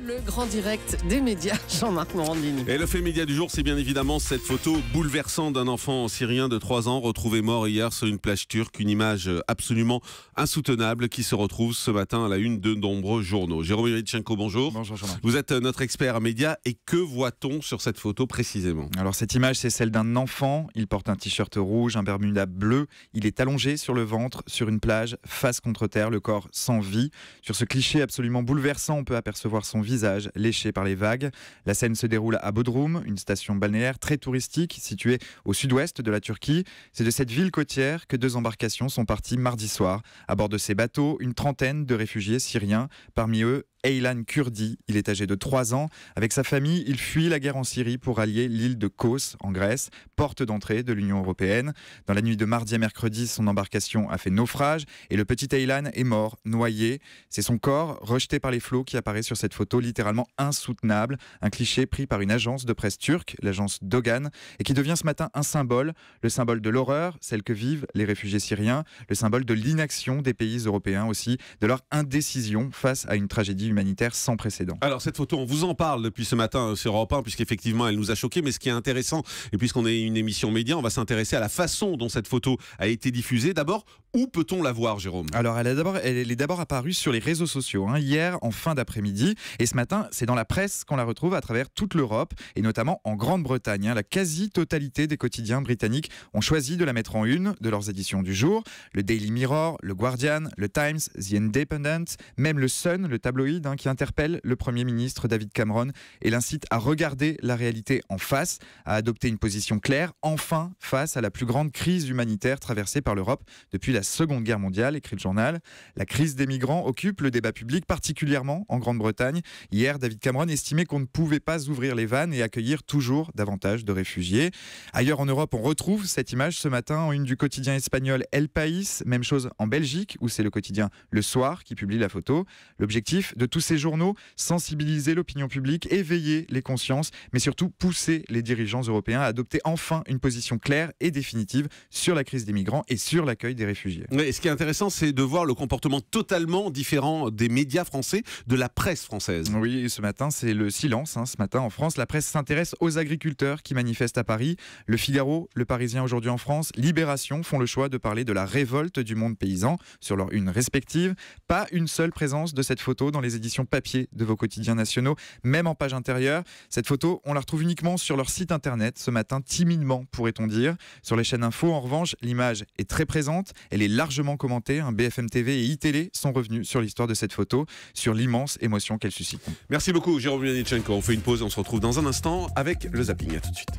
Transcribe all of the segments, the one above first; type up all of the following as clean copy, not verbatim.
Le grand direct des médias, Jean-Marc Morandini. Et le fait média du jour, c'est bien évidemment cette photo bouleversante d'un enfant syrien de 3 ans retrouvé mort hier sur une plage turque. Une image absolument insoutenable qui se retrouve ce matin à la une de nombreux journaux. Jérôme Yurichenko, bonjour. Bonjour Jean-Marc. Vous êtes notre expert média et que voit-on sur cette photo précisément? Alors cette image, c'est celle d'un enfant. Il porte un t-shirt rouge, un bermuda bleu. Il est allongé sur le ventre, sur une plage, face contre terre, le corps sans vie. Sur ce cliché absolument bouleversant, on peut apercevoir son visage léché par les vagues. La scène se déroule à Bodrum, une station balnéaire très touristique située au sud-ouest de la Turquie. C'est de cette ville côtière que 2 embarcations sont parties mardi soir. À bord de ces bateaux, une trentaine de réfugiés syriens. Parmi eux, Aylan Kurdi, il est âgé de 3 ans. Avec sa famille, il fuit la guerre en Syrie pour rallier l'île de Kos, en Grèce, porte d'entrée de l'Union européenne. Dans la nuit de mardi à mercredi, son embarcation a fait naufrage et le petit Aylan est mort, noyé. C'est son corps, rejeté par les flots, qui apparaît sur cette photo littéralement insoutenable. Un cliché pris par une agence de presse turque, l'agence Dogan, et qui devient ce matin un symbole. Le symbole de l'horreur, celle que vivent les réfugiés syriens. Le symbole de l'inaction des pays européens aussi, de leur indécision face à une tragédie humanitaire sans précédent. Alors cette photo, on vous en parle depuis ce matin sur Europe 1, puisqu'effectivement elle nous a choqués, mais ce qui est intéressant, et puisqu'on est une émission média, on va s'intéresser à la façon dont cette photo a été diffusée. D'abord, où peut-on la voir, Jérôme? Alors elle est d'abord apparue sur les réseaux sociaux, hier en fin d'après-midi, et ce matin c'est dans la presse qu'on la retrouve à travers toute l'Europe, et notamment en Grande-Bretagne. La quasi-totalité des quotidiens britanniques ont choisi de la mettre en une de leurs éditions du jour. Le Daily Mirror, le Guardian, le Times, The Independent, même le Sun, le tabloïd, qui interpelle le Premier ministre David Cameron et l'incite à regarder la réalité en face, à adopter une position claire, enfin, face à la plus grande crise humanitaire traversée par l'Europe depuis la Seconde Guerre mondiale, écrit le journal. La crise des migrants occupe le débat public, particulièrement en Grande-Bretagne. Hier, David Cameron estimait qu'on ne pouvait pas ouvrir les vannes et accueillir toujours davantage de réfugiés. Ailleurs en Europe, on retrouve cette image ce matin en une du quotidien espagnol El País. Même chose en Belgique, où c'est le quotidien Le Soir qui publie la photo. L'objectif de tous ces journaux, sensibiliser l'opinion publique, éveiller les consciences, mais surtout pousser les dirigeants européens à adopter enfin une position claire et définitive sur la crise des migrants et sur l'accueil des réfugiés. Et ce qui est intéressant, c'est de voir le comportement totalement différent des médias français, de la presse française. Oui, ce matin, c'est le silence. Ce matin, en France, la presse s'intéresse aux agriculteurs qui manifestent à Paris. Le Figaro, Le Parisien aujourd'hui en France, Libération font le choix de parler de la révolte du monde paysan sur leur une respective. Pas une seule présence de cette photo dans les éditions papier de vos quotidiens nationaux, même en page intérieure. Cette photo, on la retrouve uniquement sur leur site internet, ce matin, timidement, pourrait-on dire. Sur les chaînes info, en revanche, l'image est très présente, elle est largement commentée. BFM TV et iTélé sont revenus sur l'histoire de cette photo, sur l'immense émotion qu'elle suscite. Merci beaucoup, Jérôme Yurichenko. On fait une pause et on se retrouve dans un instant avec le zapping. À tout de suite.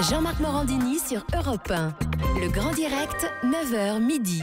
Jean-Marc Morandini sur Europe 1. Le grand direct, 9h midi.